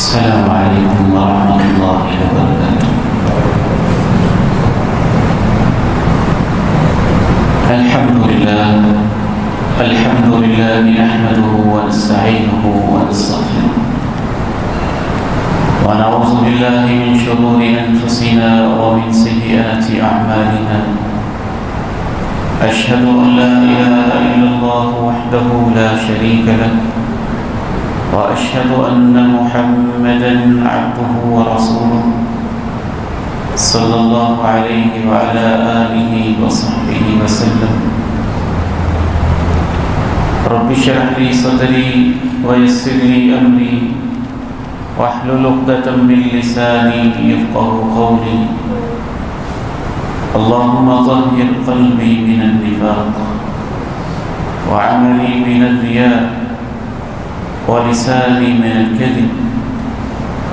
السلام عليكم ورحمة الله وبركاته. الحمد لله نحمده ونستعينه ونستغفره ونعوذ بالله من شرور أنفسنا ومن سيئات أعمالنا. أشهد أن لا إله إلا الله وحده لا شريك له، وأشهد أن محمدًا عبده ورسوله صلى الله عليه وعلى آله وصحبه وسلم. رب اشرح لي صدري ويسر لي أمري واحلل عقدة من لساني يفقهوا قولي. اللهم طهر قلبي من النفاق وعملي من الرياء ولساني من الكذب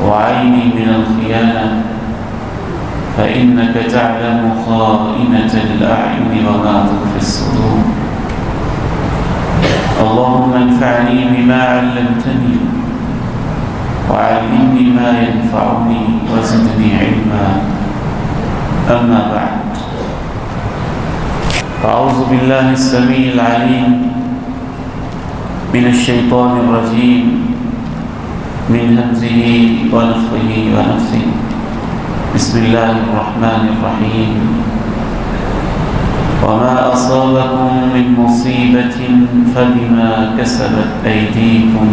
وعيني من الخيانة، فإنك تعلم خائنة الأعين وما تخفي الصدور. اللهم انفعني بما علمتني وعلمني ما ينفعني وزدني علما. أما بعد، أعوذ بالله السميع العليم من الشيطان الرجيم من همزه ونفخه ونفثه. بسم الله الرحمن الرحيم. وما أصابكم من مصيبة فبما كسبت أيديكم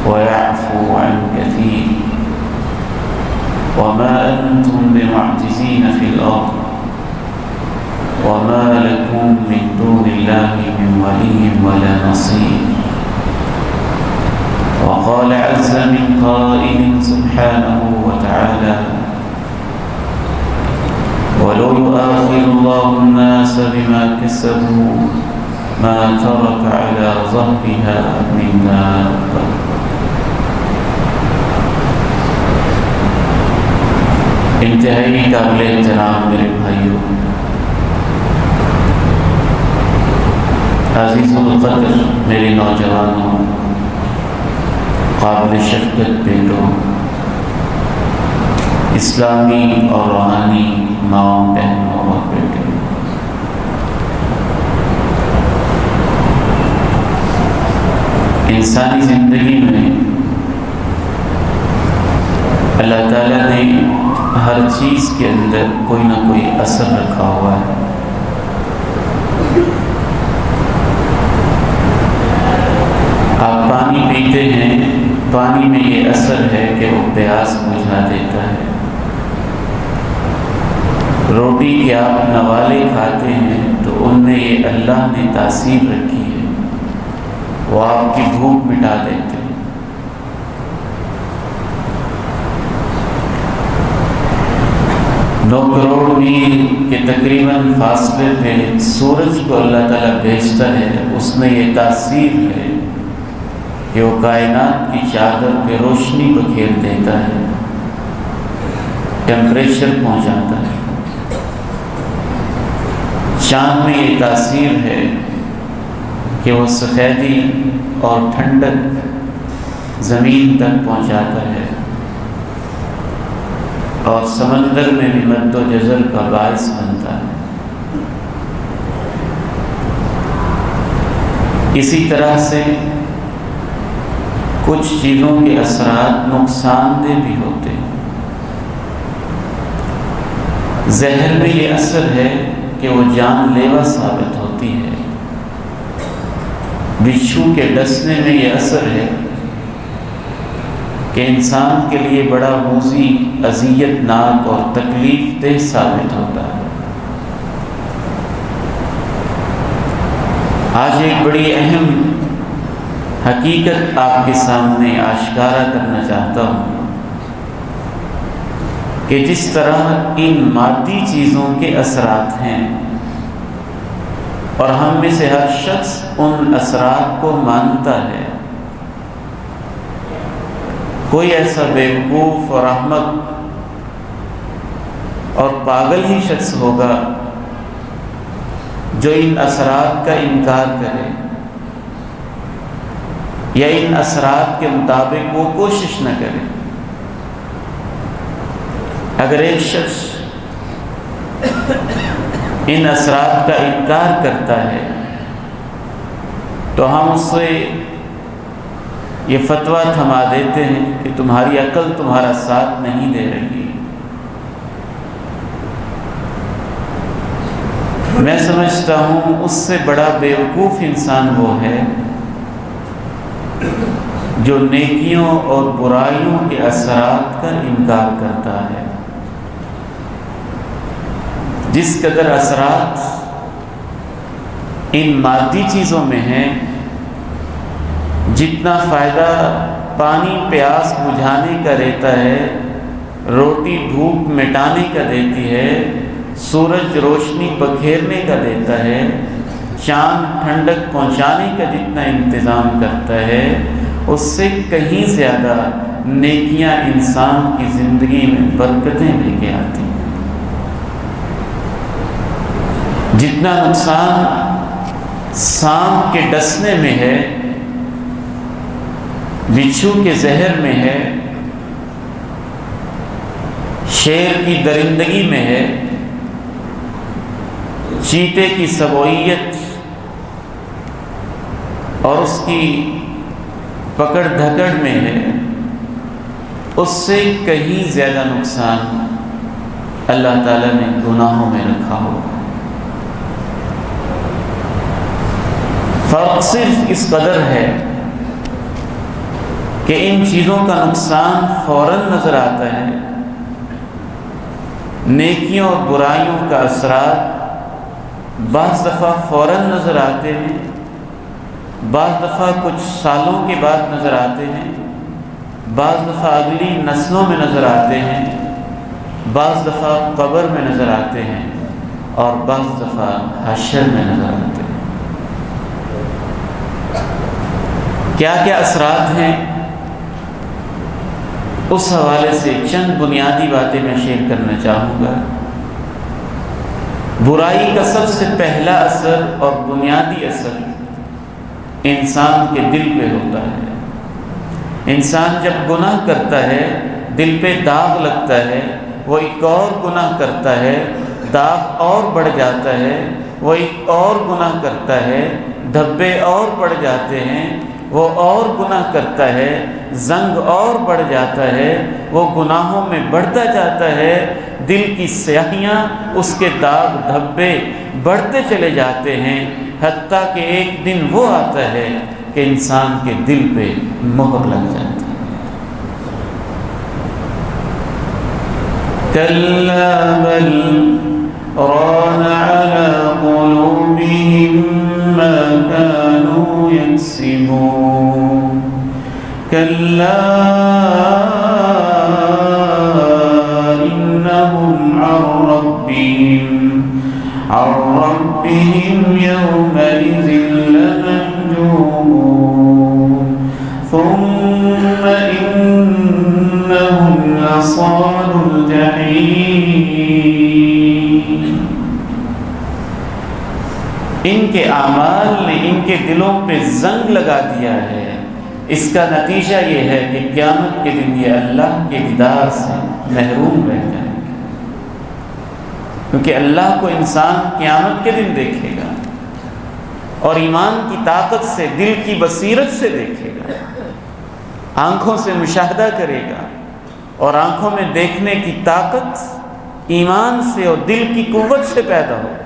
ويعفو عن كثير وما أنتم بمعجزين في الأرض وما لكم من دون الله من ولي ولا نصير. وقال عز من قائل سبحانه وتعالى: ولو يؤاخذ الله الناس بما كسبوا ما ترك على ظهرها من دابة. انتہائی قابل احترام میرے بھائیوں، عزیز القدر میرے نوجوانوں، قابل شفقت بیٹوں، اسلامی اور روحانی ماؤں، بہنوں اور بیٹے، انسانی زندگی میں اللہ تعالیٰ نے ہر چیز کے اندر کوئی نہ کوئی اثر رکھا ہوا ہے. آپ پانی پیتے ہیں، پانی میں یہ اثر ہے کہ وہ پیاس بجھا دیتا ہے. روٹی کے آپ نوالے کھاتے ہیں تو ان میں یہ اللہ نے تاثیر رکھی ہے، وہ آپ کی بھوک مٹا دیتے ہیں. 9 کروڑ میل کے تقریباً فاصلے پہ سورج کو اللہ تعالیٰ بھیجتا ہے. اس میں یہ تاثیر ہے کہ وہ کائنات کی چادر پہ روشنی بکھیر دیتا ہے، ٹیمپریچر پہنچاتا ہے. چاند میں یہ تاثیر ہے کہ وہ سفیدی اور ٹھنڈک زمین تک پہنچاتا ہے، اور سمندر میں بھی مد و جزر کا باعث بنتا ہے. اسی طرح سے کچھ چیزوں کے اثرات نقصان دہ بھی ہوتے ہیں. زہر میں یہ اثر ہے کہ وہ جان لیوا ثابت ہوتی ہے. بچھو کے ڈسنے میں یہ اثر ہے کہ انسان کے لیے بڑا موذی، اذیت ناک اور تکلیف دہ ثابت ہوتا ہے. آج ایک بڑی اہم حقیقت آپ کے سامنے آشکارا کرنا چاہتا ہوں کہ جس طرح ان مادی چیزوں کے اثرات ہیں اور ہم میں سے ہر شخص ان اثرات کو مانتا ہے، کوئی ایسا بیوقوف اور احمق اور پاگل ہی شخص ہوگا جو ان اثرات کا انکار کرے یا ان اثرات کے مطابق وہ کوشش نہ کرے. اگر ایک شخص ان اثرات کا انکار کرتا ہے تو ہم اس سے یہ فتویٰ تھما دیتے ہیں کہ تمہاری عقل تمہارا ساتھ نہیں دے رہی۔ میں سمجھتا ہوں اس سے بڑا بیوقوف انسان وہ ہے جو نیکیوں اور برائیوں کے اثرات کا انکار کرتا ہے۔ جس قدر اثرات ان مادی چیزوں میں ہیں، جتنا فائدہ پانی پیاس بجھانے کا رہتا ہے، روٹی بھوک مٹانے کا دیتی ہے، سورج روشنی بکھیرنے کا دیتا ہے، چاند ٹھنڈک پہنچانے کا جتنا انتظام کرتا ہے، اس سے کہیں زیادہ نیکیاں انسان کی زندگی میں برکتیں لے کے آتی ہیں۔ جتنا نقصان سانپ کے ڈسنے میں ہے، بچھو کے زہر میں ہے، شیر کی درندگی میں ہے، چیتے کی سبوئیت اور اس کی پکڑ دھکڑ میں ہے، اس سے کہیں زیادہ نقصان اللہ تعالیٰ نے گناہوں میں رکھا ہوگا۔ فرق صرف اس قدر ہے کہ ان چیزوں کا نقصان فوراً نظر آتا ہے، نیکیوں اور برائیوں کا اثرات بعض دفعہ فوراً نظر آتے ہیں، بعض دفعہ کچھ سالوں کے بعد نظر آتے ہیں، بعض دفعہ اگلی نسلوں میں نظر آتے ہیں، بعض دفعہ قبر میں نظر آتے ہیں، اور بعض دفعہ حشر میں نظر آتے ہیں۔ کیا کیا اثرات ہیں، اس حوالے سے چند بنیادی باتیں میں شیئر کرنا چاہوں گا۔ برائی کا سب سے پہلا اثر اور بنیادی اثر انسان کے دل پہ ہوتا ہے۔ انسان جب گناہ کرتا ہے دل پہ داغ لگتا ہے، وہ ایک اور گناہ کرتا ہے، داغ اور بڑھ جاتا ہے، وہ ایک اور گناہ کرتا ہے، دھبے اور پڑ جاتے ہیں، وہ اور گناہ کرتا ہے، زنگ اور بڑھ جاتا ہے، وہ گناہوں میں بڑھتا جاتا ہے، دل کی سیاہیاں، اس کے داغ دھبے بڑھتے چلے جاتے ہیں، حتیٰ کہ ایک دن وہ آتا ہے کہ انسان کے دل پہ مہر لگ جاتی ہے۔ کَلَّا بَلْ رَانَ عَلَىٰ قُلُوبِهِم مَّا كَانُوا يَكْسِبُونَ كَلَّا إِنَّهُمْ عَن رَّبِّهِمْ يَوْمَئِذٍ لَّمَحْجُوبُونَ ثُمَّ إِنَّهُمْ لَصَالُو الْجَحِيمِ۔ ان کے اعمال نے ان کے دلوں پہ زنگ لگا دیا ہے۔ اس کا نتیجہ یہ ہے کہ قیامت کے دن یہ اللہ کے دیدار سے محروم رہ جائیں گے، کیونکہ اللہ کو انسان قیامت کے دن دیکھے گا اور ایمان کی طاقت سے، دل کی بصیرت سے دیکھے گا، آنکھوں سے مشاہدہ کرے گا، اور آنکھوں میں دیکھنے کی طاقت ایمان سے اور دل کی قوت سے پیدا ہوگی۔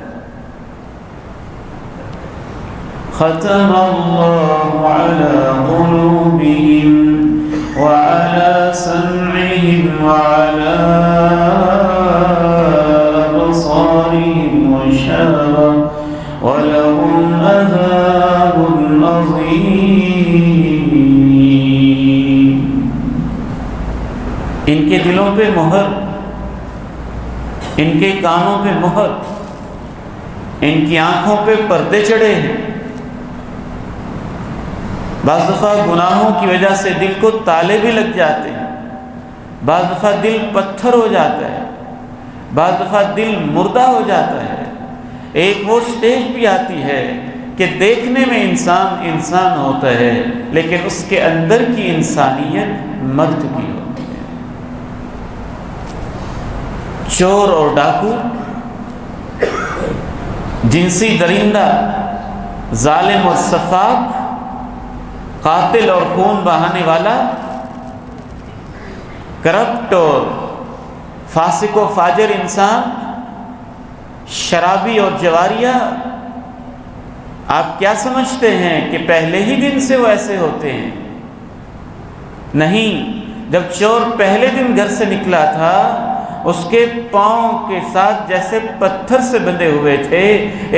ختم اللہ علی قلوبہم وعلی سمعہم وعلی ابصارہم غشاوہ ولہم عذاب عظیم۔ ان کے دلوں پہ مہر، ان کے کانوں پہ مہر، ان کی آنکھوں پہ پردے چڑھے ہیں۔ بعض دفعہ گناہوں کی وجہ سے دل کو تالے بھی لگ جاتے ہیں، بعض دفعہ دل پتھر ہو جاتا ہے، بعض دفعہ دل مردہ ہو جاتا ہے۔ ایک وہ سٹیج بھی آتی ہے کہ دیکھنے میں انسان انسان ہوتا ہے، لیکن اس کے اندر کی انسانیت مر چکی ہوتی ہے۔ چور اور ڈاکو، جنسی درندہ، ظالم اور سفاک، قاتل اور خون بہانے والا، کرپٹ اور فاسق و فاجر انسان، شرابی اور جواریہ، آپ کیا سمجھتے ہیں کہ پہلے ہی دن سے وہ ایسے ہوتے ہیں؟ نہیں، جب چور پہلے دن گھر سے نکلا تھا، اس کے پاؤں کے ساتھ جیسے پتھر سے بندھے ہوئے تھے،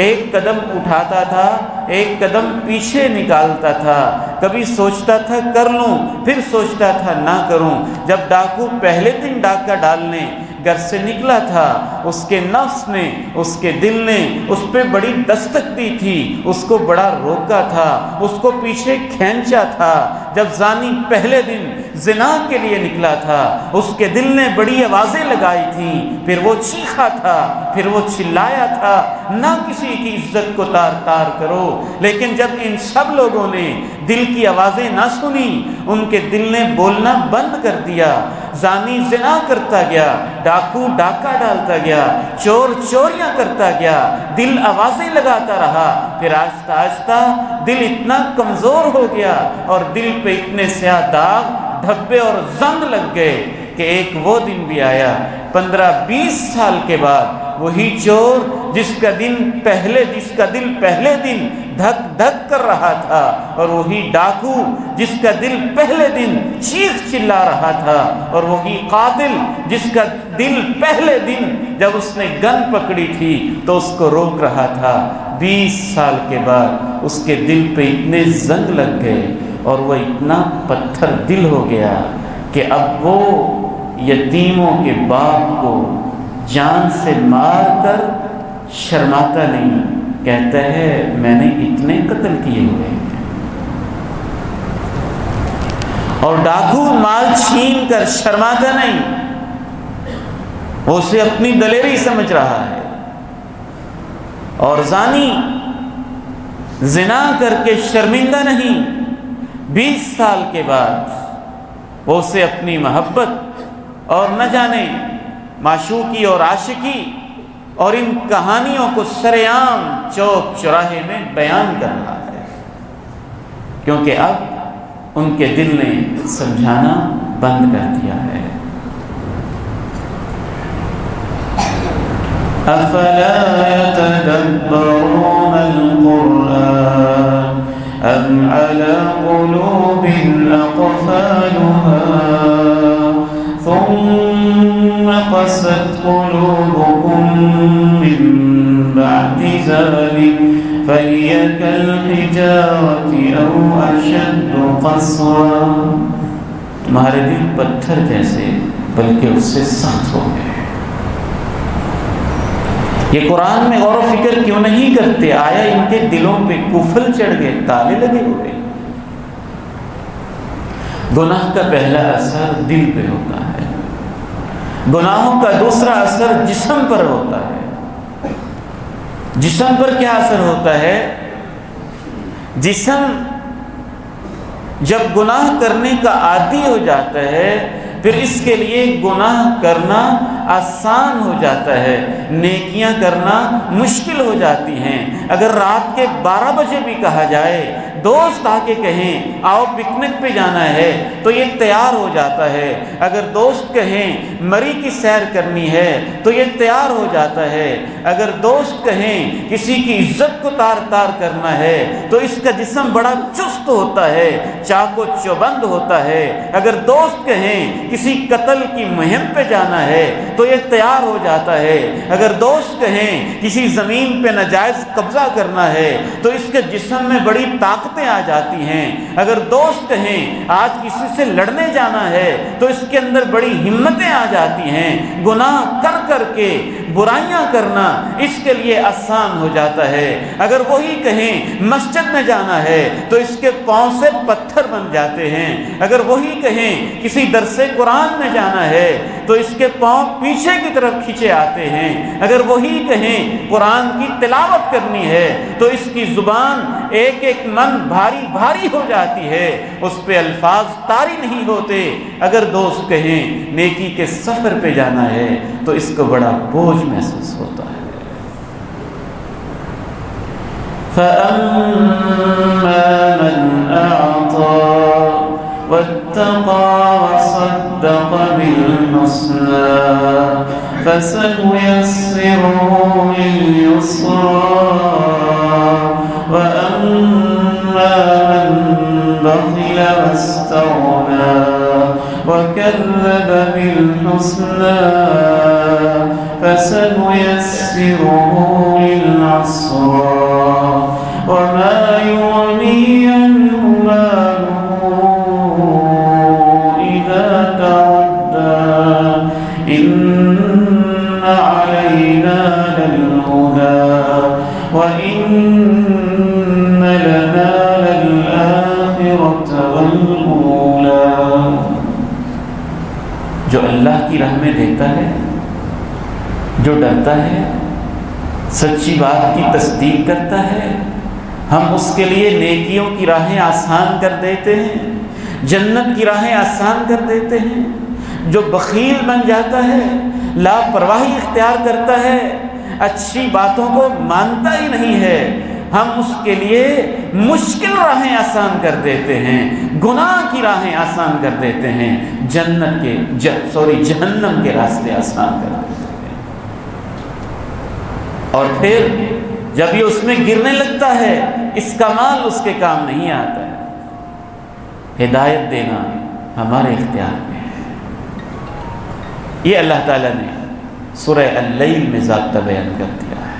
ایک قدم اٹھاتا تھا، ایک قدم پیچھے نکالتا تھا، کبھی سوچتا تھا کر لوں، پھر سوچتا تھا نہ کروں۔ جب ڈاکو پہلے دن ڈاکہ ڈالنے گھر سے نکلا تھا، اس کے نفس نے، اس کے دل نے اس پہ بڑی دستک دی تھی، اس کو بڑا روکا تھا، اس کو پیچھے کھینچا تھا۔ جب زانی پہلے دن زنا کے لیے نکلا تھا، اس کے دل نے بڑی آوازیں لگائی تھیں، پھر وہ چیخا تھا، پھر وہ چلایا تھا، نہ کسی کی عزت کو تار تار کرو۔ لیکن جب ان سب لوگوں نے دل کی آوازیں نہ سنی، ان کے دل نے بولنا بند کر دیا، زانی زنا کرتا گیا، ڈاکو ڈاکہ ڈالتا گیا، چور چوریاں کرتا گیا، دل آوازیں لگاتا رہا، پھر آہستہ آہستہ دل اتنا کمزور ہو گیا اور دل پہ اتنے سیاہ داغ، دھبے اور زنگ لگ گئے کہ ایک وہ دن بھی آیا 15-20 سال کے بعد، وہی چور جس کا دل پہلے دن دھک دھک کر رہا تھا، اور وہی ڈاکو جس کا دل پہلے دن چیخ چلا رہا تھا، اور وہی قاتل جس کا دل پہلے دن جب اس نے گن پکڑی تھی تو اس کو روک رہا تھا، 20 سال کے بعد اس کے دل پہ اتنے زنگ لگ گئے اور وہ اتنا پتھر دل ہو گیا کہ اب وہ یتیموں کے باپ کو جان سے مار کر شرماتا نہیں، کہتا ہے میں نے اتنے قتل کیے ہوئے ہیں۔ اور ڈاکو مال چھین کر شرماتا نہیں، وہ اسے اپنی دلیری سمجھ رہا ہے۔ اور زانی زنا کر کے شرمندہ نہیں، 20 سال کے بعد وہ اسے اپنی محبت اور نہ جانے معشوقی اور عاشقی اور ان کہانیوں کو سرعام چوک چوراہے میں بیان کر رہا ہے، کیونکہ اب ان کے دل نے سمجھانا بند کر دیا ہے۔ افلا يتدبرون القرآن ام على قلوب اقفالها ثم قست قلوبكم من بعد ذلك فهي كالحجارة أو أشد قسوة، تمہارے دل پتھر جیسے بلکہ اس سے سخت ہو گئے۔ یہ قرآن میں غور و فکر کیوں نہیں کرتے؟ آیا ان کے دلوں پہ کفل چڑھ گئے، تالے لگے ہوئے۔ گناہ کا پہلا اثر دل پہ ہوتا ہے، گناہوں کا دوسرا اثر جسم پر ہوتا ہے۔ جسم پر کیا اثر ہوتا ہے؟ جسم جب گناہ کرنے کا عادی ہو جاتا ہے، پھر اس کے لیے گناہ کرنا آسان ہو جاتا ہے، نیکیاں کرنا مشکل ہو جاتی ہیں۔ اگر رات کے 12 بجے بھی کہا جائے، دوست آ کے کہیں آؤ پکنک پہ جانا ہے تو یہ تیار ہو جاتا ہے۔ اگر دوست کہیں مری کی سیر کرنی ہے تو یہ تیار ہو جاتا ہے۔ اگر دوست کہیں کسی کی عزت کو تار تار کرنا ہے تو اس کا جسم بڑا چست ہوتا ہے، چاق و چوبند ہوتا ہے۔ اگر دوست کہیں کسی قتل کی مہم پہ جانا ہے تو یہ تیار ہو جاتا ہے۔ اگر دوست کہیں کسی زمین پہ ناجائز قبضہ کرنا ہے تو اس کے جسم میں بڑی طاقتیں آ جاتی ہیں۔ اگر دوست کہیں آج کسی سے لڑنے جانا ہے تو اس کے اندر بڑی ہمتیں آ جاتی ہیں۔ گناہ کر کر کے برائیاں کرنا اس کے لیے آسان ہو جاتا ہے۔ اگر وہی کہیں مسجد میں جانا ہے تو اس کے پاؤں سے پتھر بن جاتے ہیں۔ اگر وہی کہیں کسی درس قرآن میں جانا ہے تو اس کے پاؤں پیچھے کی طرف کھینچے آتے ہیں۔ اگر وہی کہیں قرآن کی تلاوت کرنی ہے تو اس کی زبان ایک ایک من بھاری بھاری ہو جاتی ہے، اس پہ الفاظ طاری نہیں ہوتے۔ اگر دوست کہیں نیکی کے سفر پہ جانا ہے تو اس کو بڑا بوجھ محسوس ہوتا ہے۔ فَأَمَّا مَنْ أَعْطَى وَاتَّقَى وَصَدَّقَ بِالْحُسْنَى فَسَنُيَسِّرُهُ لِلْيُسْرَى وَأَمَّا مَنْ بَخِلَ وَاسْتَغْنَى وَكَذَّبَ بِالْحُسْنَى فَسَنُيَسِّرُهُ لِلْعُسْرَى وَمَا يُغْنِي عَنْهُ مَالُهُ إِذَا تَرَدَّى إِنَّ عَلَيْنَا لَلْهُدَى وَإِنَّ لَنَا لَلْآخِرَةَ وَالْأُولَى۔ جو اللہ کی راہ میں دیتا ہے، جو ڈرتا ہے، سچی بات کی تصدیق کرتا ہے، ہم اس کے لیے نیکیوں کی راہیں آسان کر دیتے ہیں، جنت کی راہیں آسان کر دیتے ہیں۔ جو بخیل بن جاتا ہے، لاپرواہی اختیار کرتا ہے، اچھی باتوں کو مانتا ہی نہیں ہے، ہم اس کے لیے مشکل راہیں آسان کر دیتے ہیں، گناہ کی راہیں آسان کر دیتے ہیں، جہنم کے راستے آسان کر دیتے ہیں۔ اور پھر جب یہ اس میں گرنے لگتا ہے، اس کا مال اس کے کام نہیں آتا ہے۔ ہدایت دینا ہمارے اختیار میں ہے۔ یہ اللہ تعالیٰ نے سورہ اللیل میں ضابطہ بیان کر دیا ہے۔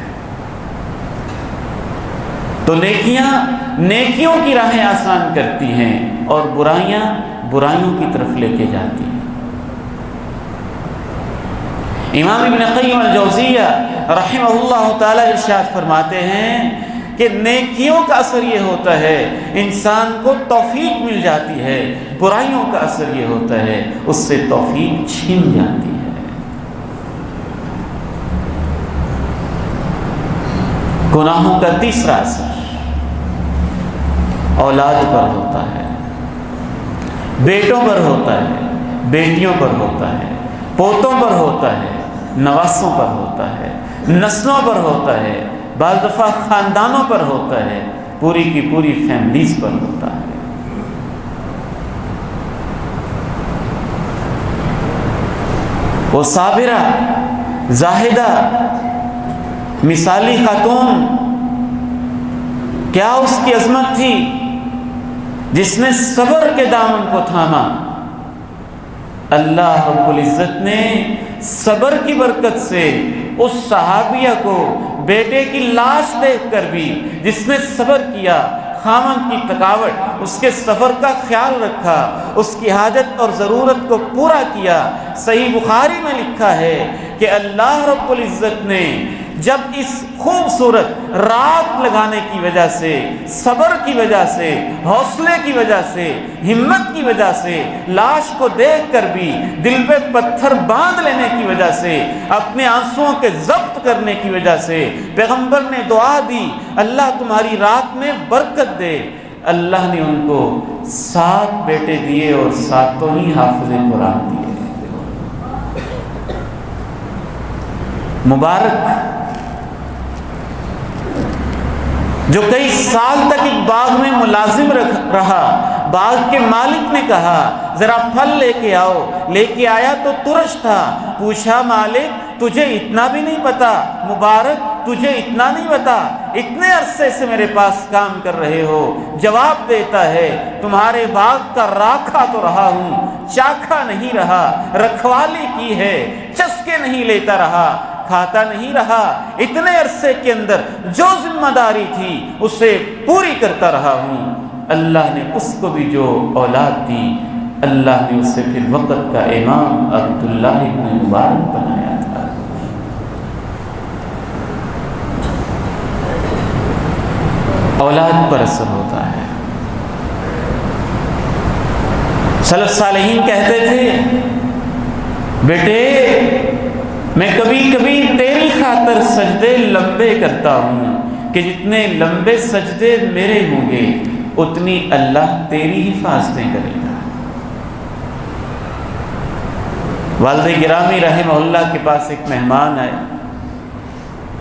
تو نیکیاں نیکیوں کی راہیں آسان کرتی ہیں اور برائیاں برائیوں کی طرف لے کے جاتی ہیں۔ امام ابن قیم الجوزیہ رحمہ اللہ تعالی ارشاد فرماتے ہیں کہ نیکیوں کا اثر یہ ہوتا ہے انسان کو توفیق مل جاتی ہے، برائیوں کا اثر یہ ہوتا ہے اس سے توفیق چھین جاتی ہے۔ گناہوں کا تیسرا اثر اولاد پر ہوتا ہے، بیٹوں پر ہوتا ہے، بیٹیوں پر ہوتا ہے، پوتوں پر ہوتا ہے، نواسوں پر ہوتا ہے، نسلوں پر ہوتا ہے، بعض دفعہ خاندانوں پر ہوتا ہے، پوری کی پوری فیملیز پر ہوتا ہے۔ وہ صابرہ، زاہدہ، مثالی خاتون، کیا اس کی عظمت تھی جس نے صبر کے دامن کو تھاما۔ اللہ رب العزت نے صبر کی برکت سے اس صحابیہ کو بیٹے کی لاش دیکھ کر بھی جس نے صبر کیا، خامن کی تھکاوٹ، اس کے سفر کا خیال رکھا، اس کی حاجت اور ضرورت کو پورا کیا۔ صحیح بخاری میں لکھا ہے کہ اللہ رب العزت نے جب اس خوبصورت رات لگانے کی وجہ سے، صبر کی وجہ سے، حوصلے کی وجہ سے، ہمت کی وجہ سے، لاش کو دیکھ کر بھی دل پہ پتھر باندھ لینے کی وجہ سے، اپنے آنسوؤں کے ضبط کرنے کی وجہ سے پیغمبر نے دعا دی، اللہ تمہاری رات میں برکت دے۔ اللہ نے ان کو 7 بیٹے دیے اور 7 ہی حافظ قرآن دیے۔ مبارک جو کئی سال تک ایک باغ میں ملازم رہا، باغ کے مالک نے کہا ذرا پھل لے کے آؤ، لے کے آیا تو ترش تھا، پوچھا مالک تجھے اتنا بھی نہیں پتا، مبارک تجھے اتنا نہیں پتا، اتنے عرصے سے میرے پاس کام کر رہے ہو۔ جواب دیتا ہے تمہارے باغ کا راکھا تو رہا ہوں، چاکھا نہیں رہا، رکھوالی کی ہے، چسکے نہیں لیتا رہا، کھاتا نہیں رہا، اتنے عرصے کے اندر جو ذمہ داری تھی اسے پوری کرتا رہا ہوں۔ اللہ نے اس کو بھی جو اولاد دی، اللہ نے اسے پھر وقت کا امام عبداللہ ابن مبارک بنایا تھا۔ اولاد پر اثر ہوتا ہے۔ سلف صالحین کہتے تھے بیٹے میں کبھی کبھی تیری خاطر سجدے لمبے کرتا ہوں کہ کہ جتنے لمبے سجدے میرے ہوں گے اتنی اللہ تیری حفاظتیں کرے گا۔ والد گرامی رحمہ اللہ کے پاس ایک مہمان آئے،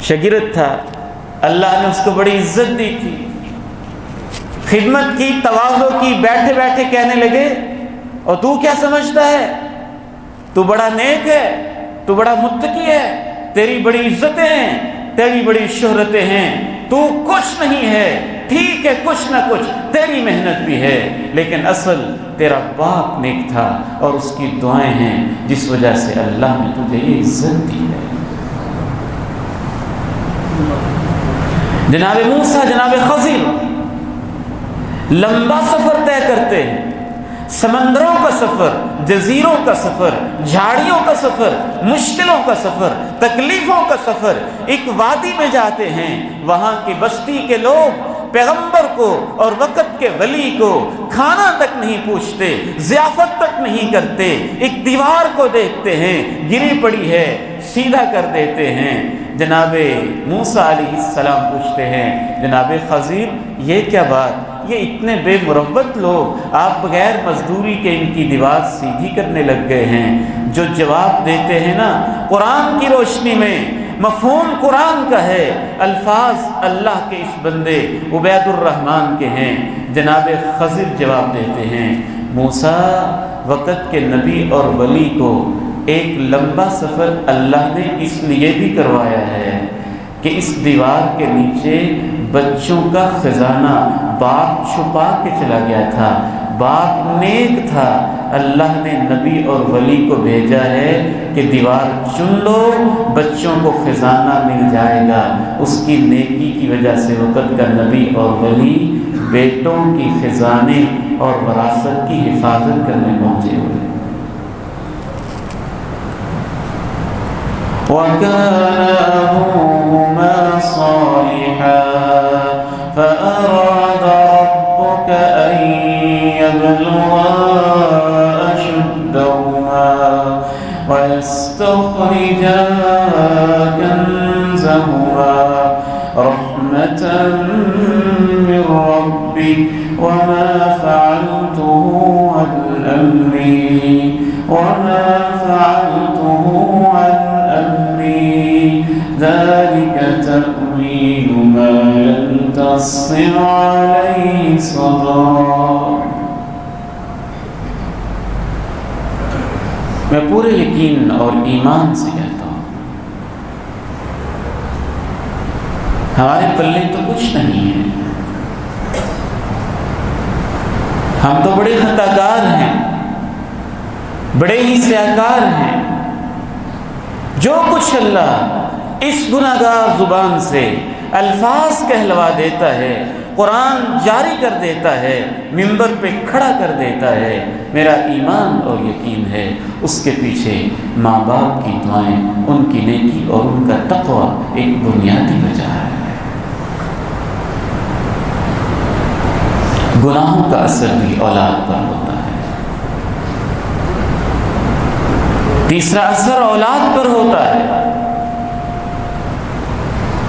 شاگرد تھا، اللہ نے اس کو بڑی عزت دی تھی، خدمت کی، تواضع کی، بیٹھے بیٹھے کہنے لگے اور تو کیا سمجھتا ہے، تو بڑا نیک ہے، تو بڑا متقی ہے، تیری بڑی عزتیں ہیں، تیری بڑی شہرتیں ہیں، تو کچھ نہیں ہے، ٹھیک ہے کچھ نہ کچھ تیری محنت بھی ہے، لیکن اصل تیرا باپ نیک تھا اور اس کی دعائیں ہیں جس وجہ سے اللہ نے تجھے یہ عزت دی ہے۔ جناب موسیٰ، جناب خضر لمبا سفر طے کرتے ہیں، سمندروں کا سفر، جزیروں کا سفر، جھاڑیوں کا سفر، مشکلوں کا سفر، تکلیفوں کا سفر، ایک وادی میں جاتے ہیں، وہاں کی بستی کے لوگ پیغمبر کو اور وقت کے ولی کو کھانا تک نہیں پوچھتے، ضیافت تک نہیں کرتے، ایک دیوار کو دیکھتے ہیں گری پڑی ہے سیدھا کر دیتے ہیں۔ جناب موسیٰ علیہ السلام پوچھتے ہیں، جناب خضر یہ کیا بات، یہ اتنے بے مروت لوگ آپ بغیر مزدوری کے ان کی دیوار سیدھی کرنے لگ گئے ہیں؟ جو جواب دیتے ہیں نا قرآن کی روشنی میں، مفہوم قرآن کا ہے، الفاظ اللہ کے اس بندے عبید الرحمن کے ہیں۔ جناب خضر جواب دیتے ہیں، موسیٰ وقت کے نبی اور ولی کو ایک لمبا سفر اللہ نے اس لیے بھی کروایا ہے کہ اس دیوار کے نیچے بچوں کا خزانہ باپ چھپا کے چلا گیا تھا، باپ نیک تھا، اللہ نے نبی اور ولی کو بھیجا ہے کہ دیوار چن لو، بچوں کو خزانہ مل جائے گا۔ اس کی نیکی کی وجہ سے وقت کا نبی اور ولی بیٹوں کی خزانے اور وراثت کی حفاظت کرنے پہنچے ہوئے۔ وَكَانَ أَبُوهُمَا صَالِحًا فَأَرَادَ رَبُّكَ أَن يَبْلُغَا أَشُدَّهُمَا وَيَسْتَخْرِجَا كَنزَهُمَا رَحْمَةً مِّن رَّبِّكَ وَمَا فَعَلْتُهُ عَنْ أَمْرِي ذَلِكَ تَأْوِيلُ مَا لَمْ تَسْطِع عَلَيْهِ صَبْرًا۔ میں پورے یقین اور ایمان سے کہتا ہوں ہمارے پلے تو کچھ نہیں ہے، ہم تو بڑے خطا کار ہیں، بڑے ہی سیاکار ہیں۔ جو کچھ اللہ اس گناہگار زبان سے الفاظ کہلوا دیتا ہے، قرآن جاری کر دیتا ہے، منبر پہ کھڑا کر دیتا ہے، میرا ایمان اور یقین ہے اس کے پیچھے ماں باپ کی دعائیں، ان کی نیکی اور ان کا تقوی ایک بنیادی وجہ ہے۔ گناہوں کا اثر بھی اولاد پر ہوتا ہے۔ تیسرا اثر اولاد پر ہوتا ہے۔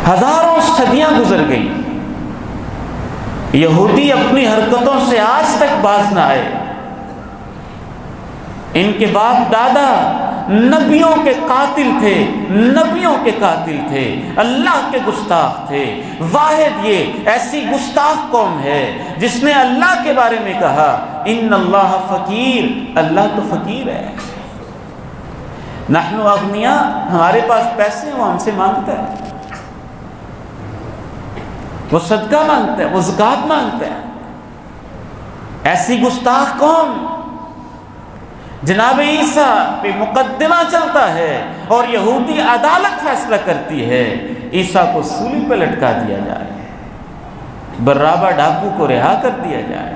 ہزاروں صدیاں گزر گئی، یہودی اپنی حرکتوں سے آج تک باز نہ آئے۔ ان کے باپ دادا نبیوں کے قاتل تھے، نبیوں کے قاتل تھے، اللہ کے گستاخ تھے۔ واحد یہ ایسی گستاخ قوم ہے جس نے اللہ کے بارے میں کہا ان اللہ فقیر، اللہ تو فقیر ہے۔ نحن اغنیاء، ہمارے پاس پیسے ہیں، وہ ہم سے مانگتا ہے، وہ صدقہ مانگتا ہے، وہ زکوٰۃ مانگتا ہے۔ ایسی گستاخ قوم، جناب عیسیٰ پہ مقدمہ چلتا ہے اور یہودی عدالت فیصلہ کرتی ہے عیسیٰ کو سولی پہ لٹکا دیا جائے، برابا ڈاکو کو رہا کر دیا جائے۔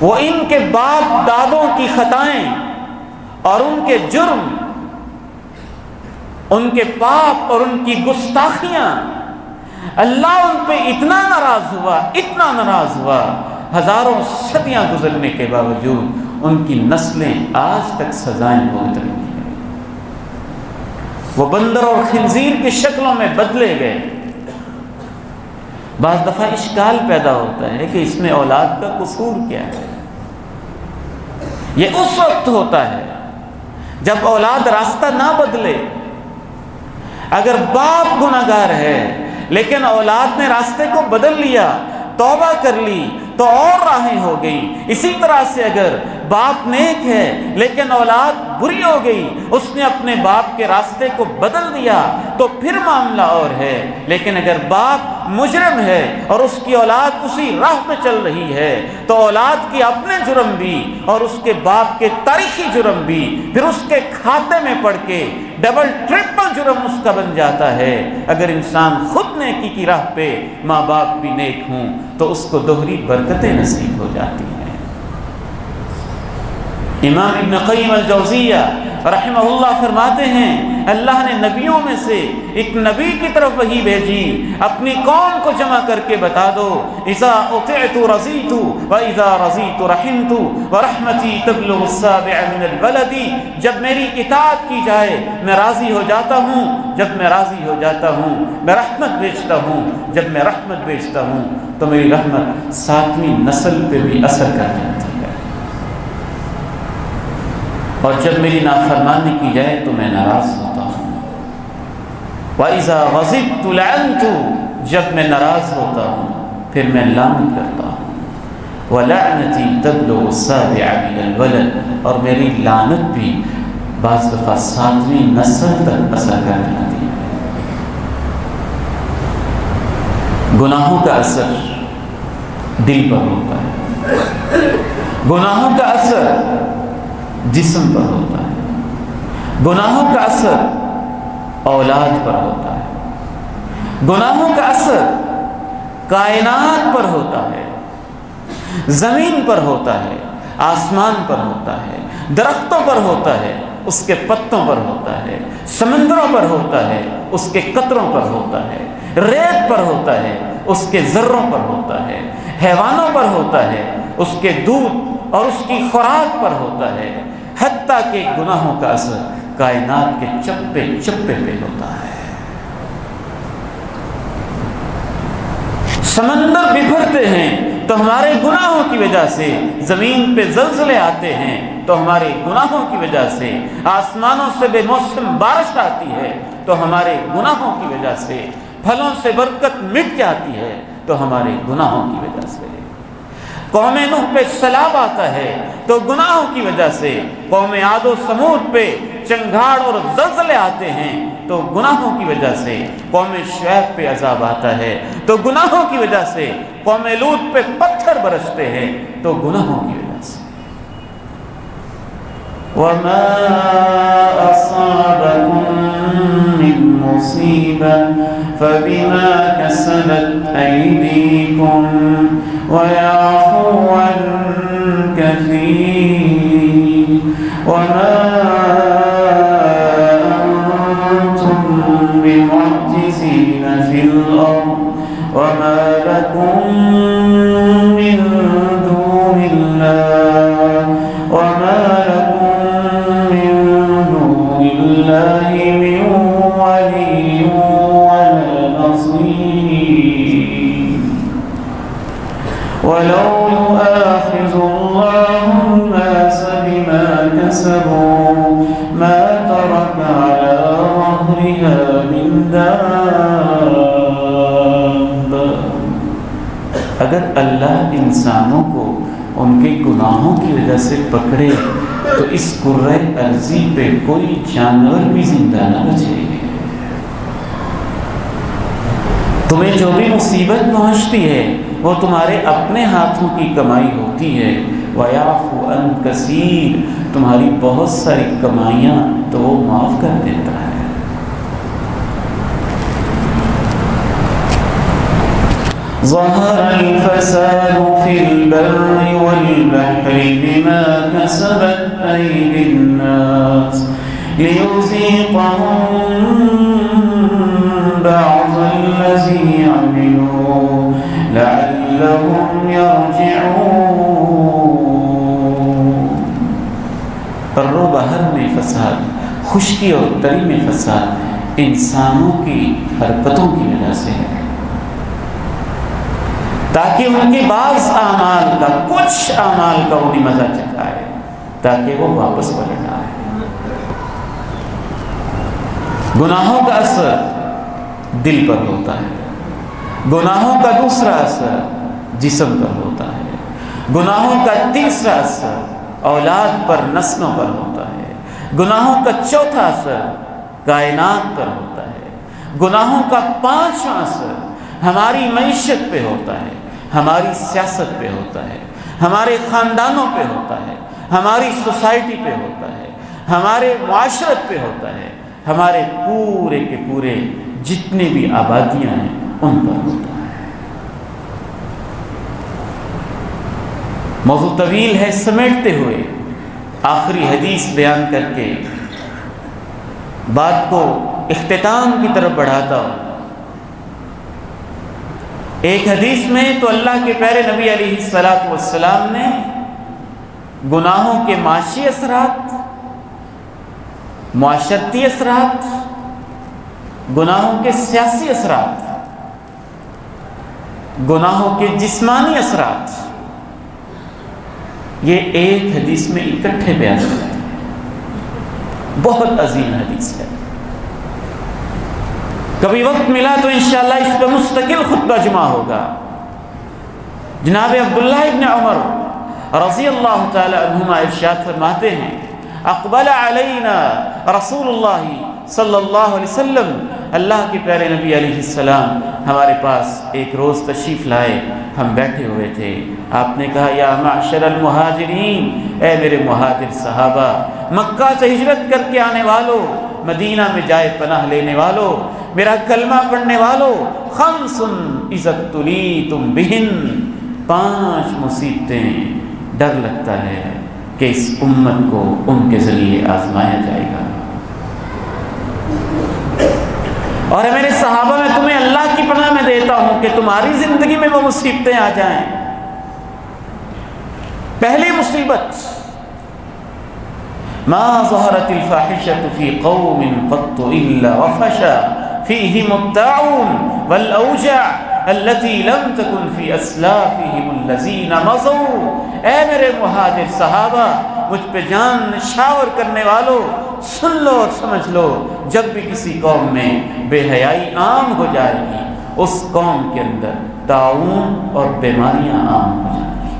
وہ ان کے باپ دادوں کی خطائیں اور ان کے جرم، ان کے پاپ اور ان کی گستاخیاں، اللہ ان پہ اتنا ناراض ہوا، اتنا ناراض ہوا، ہزاروں صدیاں گزرنے کے باوجود ان کی نسلیں آج تک سزائیں بھگت رہی ہیں۔ وہ بندر اور خنزیر کی شکلوں میں بدلے گئے۔ بعض دفعہ اشکال پیدا ہوتا ہے کہ اس میں اولاد کا قصور کیا ہے۔ یہ اس وقت ہوتا ہے جب اولاد راستہ نہ بدلے۔ اگر باپ گناہگار ہے لیکن اولاد نے راستے کو بدل لیا، توبہ کر لی، تو اور راہیں ہو گئی۔ اسی طرح سے اگر باپ نیک ہے لیکن اولاد بری ہو گئی، اس نے اپنے باپ کے راستے کو بدل دیا، تو پھر معاملہ اور ہے۔ لیکن اگر باپ مجرم ہے اور اس کی اولاد اسی راہ پہ چل رہی ہے، تو اولاد کی اپنے جرم بھی اور اس کے باپ کے تاریخی جرم بھی پھر اس کے کھاتے میں پڑ کے ڈبل ٹرپل جرم اس کا بن جاتا ہے۔ اگر انسان خود نیکی کی راہ پہ، ماں باپ بھی نیک ہوں، تو اس کو دوہری برکتیں نصیب ہو جاتی ہیں۔ امام ابن قیم الجوزیہ رحمہ اللہ فرماتے ہیں، اللہ نے نبیوں میں سے ایک نبی کی طرف وحی بھیجی، اپنی قوم کو جمع کر کے بتا دو، اذا اطعت رضیت واذا رضیت رحمت ورحمتی تبلغ السابع من البلد، جب میری اطاعت کی جائے میں راضی ہو جاتا ہوں، جب میں راضی ہو جاتا ہوں میں رحمت بھیجتا ہوں، جب میں رحمت بھیجتا ہوں تو میری رحمت 7ویں نسل پہ بھی اثر کر جاتی ہے، اور جب میری نافرمانی کی جائے تو میں ناراض ہوتا ہوں۔ وَإِذَا غَضِبْتُ لَعَنْتُ، جب میں ناراض ہوتا ہوں پھر میں لعنت کرتا ہوں۔ وَلَعْنَتِي تَبْلُغُ السَّابِعَ مِنَ الْوَلَدِ، اور میری لعنت بھی بعض دفعہ 7ویں نسل تک اثر کر جاتی ہے۔ گناہوں کا اثر دل پر ہوتا ہے، گناہوں کا اثر جسم پر ہوتا ہے، گناہوں کا اثر اولاد پر ہوتا ہے، گناہوں کا اثر کائنات پر ہوتا ہے، زمین پر ہوتا ہے، آسمان پر ہوتا ہے، درختوں پر ہوتا ہے، اس کے پتوں پر ہوتا ہے، سمندروں پر ہوتا ہے، اس کے قطروں پر ہوتا ہے، ریت پر ہوتا ہے، اس کے ذروں پر ہوتا ہے، حیوانوں پر ہوتا ہے، اس کے دودھ اور اس کی خوراک پر ہوتا ہے، حتیٰ کہ گناہوں کا اثر کائنات کے چپے چپے پہ ہوتا ہے۔ سمندر بکھرتے ہیں تو ہمارے گناہوں کی وجہ سے، زمین پہ زلزلے آتے ہیں تو ہمارے گناہوں کی وجہ سے، آسمانوں سے بے موسم بارش آتی ہے تو ہمارے گناہوں کی وجہ سے، پھلوں سے برکت مٹ جاتی ہے تو ہمارے گناہوں کی وجہ سے، قوم نوح پہ سیلاب آتا ہے تو گناہوں کی وجہ سے، قوم عاد و سمود پہ چنگھاڑ اور زلزلے آتے ہیں تو گناہوں کی وجہ سے، قوم شعیب پہ عذاب آتا ہے تو گناہوں کی وجہ سے، قوم لوط پہ پتھر برستے ہیں تو گناہوں کی وجہ سے۔ وَمَا أَصَابَكُم مِّن مُّصِيبَةٍ فَبِمَا كَسَبَتْ أَيْدِيكُمْ وَيَعْفُو عَن كَثِيرٍ وَمَا أَنتُم بِمُعْجِزِينَ فِي الْأَرْضِ وَمَا لَكُم مِّن دُونِ اللَّهِ وَمَا لَكُم مِّن دُونِ اللَّهِ مِن وَلِيٍّ وَلَا نَصِيرٍ وَلَوْ يُؤَاخِذُ اللَّهُ النَّاسَ بِمَا كَسَبُوا مَا تَرَكَ عَلَى ظَهْرِهَا مِن دَابَّةٍ، اگر اللہ انسانوں کو ان کے گناہوں کی وجہ سے پکڑے تو اس کرۂ ارضی پہ کوئی جانور بھی زندہ نہ بچے۔ تمہیں جو بھی مصیبت پہنچتی ہے وہ تمہارے اپنے ہاتھوں کی کمائی ہوتی ہے۔ وَيَعْفُو عَن كَثِيرٍ، تمہاری بہت ساری کمائیاں تو وہ معاف کر دیتا ہے۔ ظَهَرَ الْفَسَادُ فِي الْبَرِّ وَالْبَحْرِ بِمَا كَسَبَتْ أَيْدِي النَّاسِ لِيُذِيقَهُم بَعْضَ الَّذِي عَمِلُوا لَعَلَّهُمْ يَرْجِعُونَ۔ بر و بحر میں فساد، خشکی اور تری میں فساد، انسانوں کی حرکتوں کی وجہ سے ہے، تاکہ ان کے بعض اعمال کا، کچھ اعمال کا انہیں مزہ چکھائے، تاکہ وہ واپس پلٹ آئے۔ گناہوں کا اثر دل پر ہوتا ہے، گناہوں کا دوسرا اثر جسم پر ہوتا ہے، گناہوں کا تیسرا اثر اولاد پر، نسلوں پر ہوتا ہے، گناہوں کا چوتھا اثر کائنات پر ہوتا ہے، گناہوں کا پانچواں اثر ہماری معیشت پہ ہوتا ہے، ہماری سیاست پہ ہوتا ہے، ہمارے خاندانوں پہ ہوتا ہے، ہماری سوسائٹی پہ ہوتا ہے، ہمارے معاشرت پہ ہوتا ہے، ہمارے پورے کے پورے جتنے بھی آبادیاں ہیں ان پر ہوتا ہے۔ موضوع طویل ہے، سمیٹتے ہوئے آخری حدیث بیان کر کے بات کو اختتام کی طرف بڑھاتا ہوں۔ ایک حدیث میں تو اللہ کے پیارے نبی علیہ الصلوۃ والسلام نے گناہوں کے معاشی اثرات، معاشرتی اثرات، گناہوں کے سیاسی اثرات، گناہوں کے جسمانی اثرات، یہ ایک حدیث میں اکٹھے بیان کرتے ہیں۔ بہت عظیم حدیث ہے، کبھی وقت ملا تو انشاءاللہ اس پہ مستقل خطبہ جمعہ ہوگا۔ جناب عبداللہ ابن عمر رضی اللہ تعالی عنہما ارشاد فرماتے ہیں، اقبل علینا رسول اللہ صلی اللہ علیہ وسلم، اللہ کے پیارے نبی علیہ السلام ہمارے پاس ایک روز تشریف لائے، ہم بیٹھے ہوئے تھے، آپ نے کہا یا معشر المہاجرین، اے میرے مہاجر صحابہ، مکہ سے ہجرت کر کے آنے والوں، مدینہ میں جائے پناہ لینے والوں، میرا کلمہ پڑھنے والوں، خمس اذا ابتلیتم بہن، 5 مصیبتیں ڈر لگتا ہے کہ اس امت کو ان کے ذریعے آزمایا جائے گا، اور میرے صحابہ میں تمہیں اللہ کی پناہ میں دیتا ہوں کہ تمہاری زندگی میں وہ مصیبتیں آ جائیں۔ پہلی مصیبت، ما ظہرت الفاحشۃ فی قوم قط الا وفشى فیہم الطاعون والاوجاع التي لم تكن في اسلافهم الذين مضوا۔ اے میرے مہاجر صحابہ، مجھ پہ جان نشاور کرنے والوں، سن لو اور سمجھ لو، جب بھی کسی قوم میں بے حیائی عام ہو جائے گی، اس قوم کے اندر طاعون اور بیماریاں عام ہو جائیں گی۔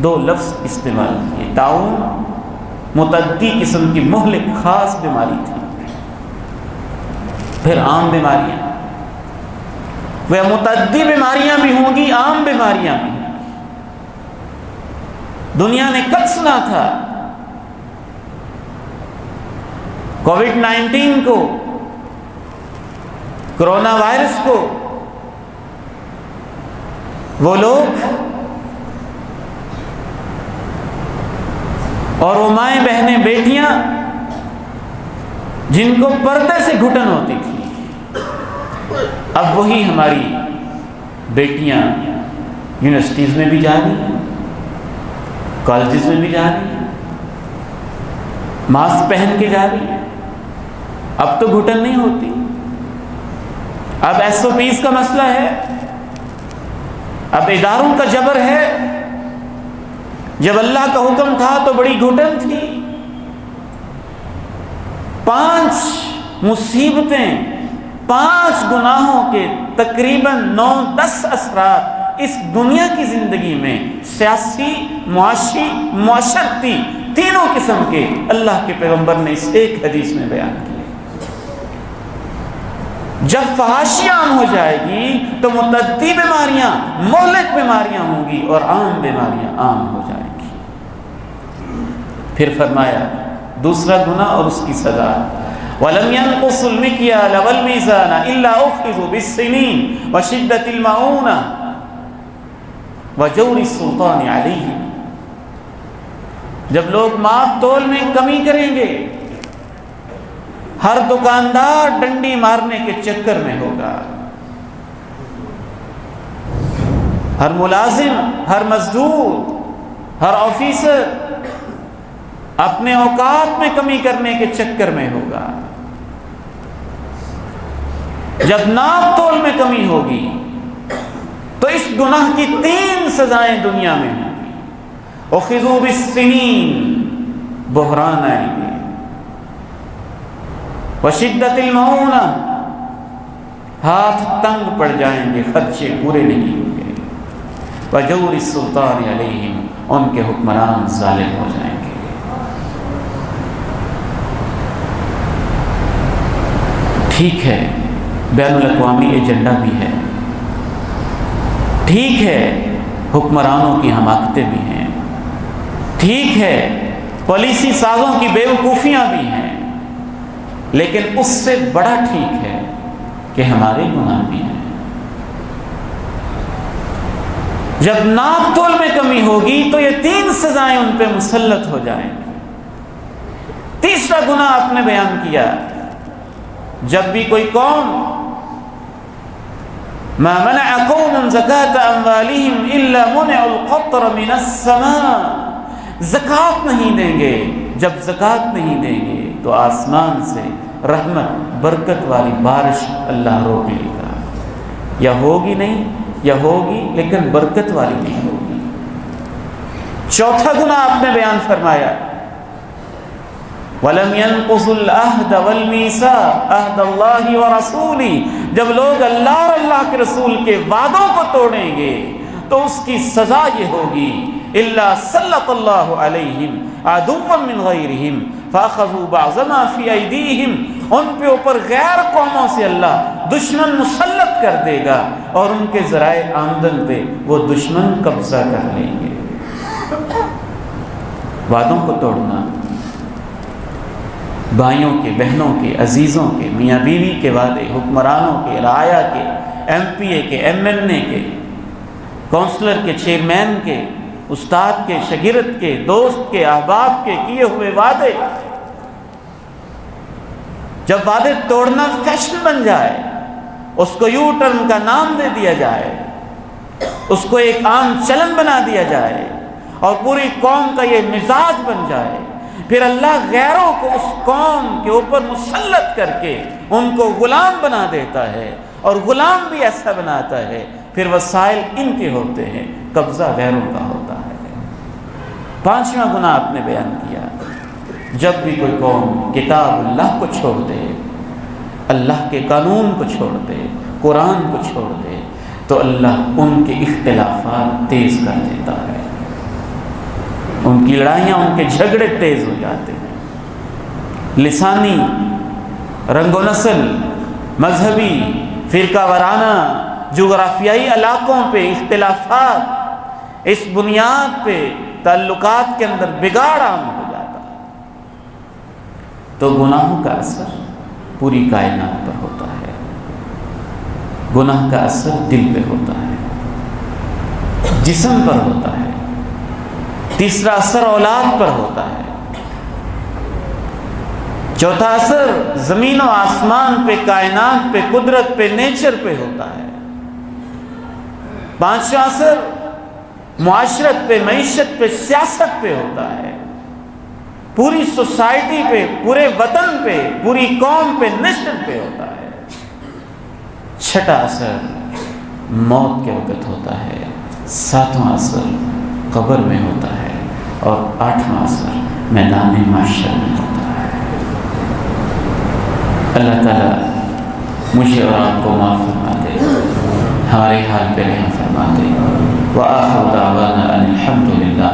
2 لفظ استعمال کیے، طاعون متعدی قسم کی مہلک خاص بیماری تھی، پھر عام بیماریاں، وہ متعدی بیماریاں بھی ہوں گی، عام بیماریاں بھی ہوں گی۔ دنیا نے کب سنا تھا کووڈ-19 کو، کرونا وائرس کو؟ وہ لوگ اور وہ مائیں، بہنیں، بیٹیاں جن کو پردے سے گھٹن ہوتی تھی، اب وہی ہماری بیٹیاں یونیورسٹیز میں بھی جا رہی ہیں، کالجز میں بھی جا رہی ہیں، ماسک پہن کے جا رہی ہیں، اب تو گھٹن نہیں ہوتی، اب SOPs کا مسئلہ ہے، اب اداروں کا جبر ہے۔ جب اللہ کا حکم تھا تو بڑی گھٹن تھی۔ 5 مصیبتیں، 5 گناہوں کے تقریباً 9-10 اثرات اس دنیا کی زندگی میں، سیاسی، معاشی، معاشرتی، تینوں قسم کے اللہ کے پیغمبر نے اس ایک حدیث میں بیان کیا۔ جب فحاشی عام ہو جائے گی تو متعدی بیماریاں، مہلک بیماریاں ہوں گی، اور عام بیماریاں عام ہو جائیں گی۔ پھر فرمایا دوسرا گناہ اور اس کی سزا، وَلَمْ يَنْقُصُ الْمِكْيَالَ وَالْمِيزَانَ إِلَّا أُخِذُوا بِالسِّنِينِ وَشِدَّةِ الْمَعُونَةِ وَجَوْرِ السُّلْطَانِ عَلَيْهِمْ۔ جب لوگ ماپ تول میں کمی کریں گے، ہر دکاندار ڈنڈی مارنے کے چکر میں ہوگا، ہر ملازم، ہر مزدور، ہر آفیسر اپنے اوقات میں کمی کرنے کے چکر میں ہوگا، جب ناپ تول میں کمی ہوگی تو اس گناہ کی 3 سزائیں دنیا میں ہوں گی۔ اخذوا بالسنین، بحران آئیں گے، وشدت المعونہ، ہاتھ تنگ پڑ جائیں گے، خرچے پورے نہیں ہوں گے، وجور السلطان علیہم، ان کے حکمران ظالم ہو جائیں گے۔ ٹھیک ہے بین الاقوامی ایجنڈا بھی ہے، ٹھیک ہے حکمرانوں کی حماقتیں بھی ہیں، ٹھیک ہے پالیسی سازوں کی بیوقوفیاں بھی ہیں، لیکن اس سے بڑا ٹھیک ہے کہ ہمارے گناہ بھی ہیں۔ جب ناپ تول میں کمی ہوگی تو یہ 3 سزائیں ان پہ مسلط ہو جائیں گی۔ تیسرا گناہ آپ نے بیان کیا، جب بھی کوئی قوم ما منع قوم زکاة اموالهم الا منع القطر من السماء، زکوٰۃ نہیں دیں گے، جب زکوٰۃ نہیں دیں گے تو آسمان سے رحمت برکت والی بارش اللہ روک لے گا، یا ہوگی نہیں یا ہوگی لیکن برکت والی نہیں ہوگی۔ چوتھا گناہ آپ نے بیان فرمایا، وَلَمْ يَنْقُصُوا الْعَهْدَ وَالْمِيثَاقَ عَهْدَ اللَّهِ وَرَسُولِهِ، جب لوگ اللہ اور اللہ کے رسول کے وعدوں کو توڑیں گے تو اس کی سزا یہ ہوگی، إِلَّا سَلَّطَ اللَّهُ عَلَيْهِمْ عَدُوًّا مِّنْ غَيْرِهِمْ فَأَخَذُوا بَعْضَ مَا فِي أَيْدِيهِمْ، ان پہ اوپر غیر قوموں سے اللہ دشمن مسلط کر دے گا اور ان کے ذرائع آمدن پہ وہ دشمن قبضہ کر لیں گے۔ وعدوں کو توڑنا، بھائیوں کے، بہنوں کے، عزیزوں کے، میاں بیوی کے وعدے، حکمرانوں کے، رعایا کے، ایم پی اے کے، ایم این اے کے، کونسلر کے، چیئرمین کے، استاد کے، شاگرد کے، دوست کے، احباب کے کیے ہوئے وعدے، جب وعدے توڑنا فیشن بن جائے، اس کو یو ٹرن کا نام دے دیا جائے، اس کو ایک عام چلن بنا دیا جائے اور پوری قوم کا یہ مزاج بن جائے، پھر اللہ غیروں کو اس قوم کے اوپر مسلط کر کے ان کو غلام بنا دیتا ہے، اور غلام بھی ایسا بناتا ہے پھر وسائل ان کے ہوتے ہیں، قبضہ غیروں کا ہوتا ہے۔ 5واں گناہ آپ نے بیان کیا، جب بھی کوئی قوم کتاب اللہ کو چھوڑ دے، اللہ کے قانون کو چھوڑ دے، قرآن کو چھوڑ دے، تو اللہ ان کے اختلافات تیز کر دیتا ہے، ان کی لڑائیاں، ان کے جھگڑے تیز ہو جاتے ہیں۔ لسانی، رنگ و نسل، مذہبی، فرقہ وارانہ، جغرافیائی علاقوں پہ اختلافات، اس بنیاد پہ تعلقات کے اندر بگاڑ عام ہو جاتا ہے۔ تو گناہوں کا اثر پوری کائنات پر ہوتا ہے، گناہ کا اثر دل پہ ہوتا ہے، جسم پر ہوتا ہے، تیسرا اثر اولاد پر ہوتا ہے، چوتھا اثر زمین و آسمان پہ، کائنات پہ، قدرت پہ، نیچر پہ ہوتا ہے، 5واں اثر معاشرت پہ، معیشت پہ، سیاست پہ ہوتا ہے، پوری سوسائٹی پہ، پورے وطن پہ، پوری قوم پہ، نیشن پہ ہوتا ہے۔ 6واں اثر موت کے وقت ہوتا ہے، 7واں اثر قبر میں ہوتا ہے، اور 8واں اثر میدان محشر میں ہوتا ہے۔ اللہ تعالیٰ مجھے اور آپ کو معاف فرما دے، ہمارے حال پہ رحم فرما دے۔ وآخر دعوانا ان الحمد للہ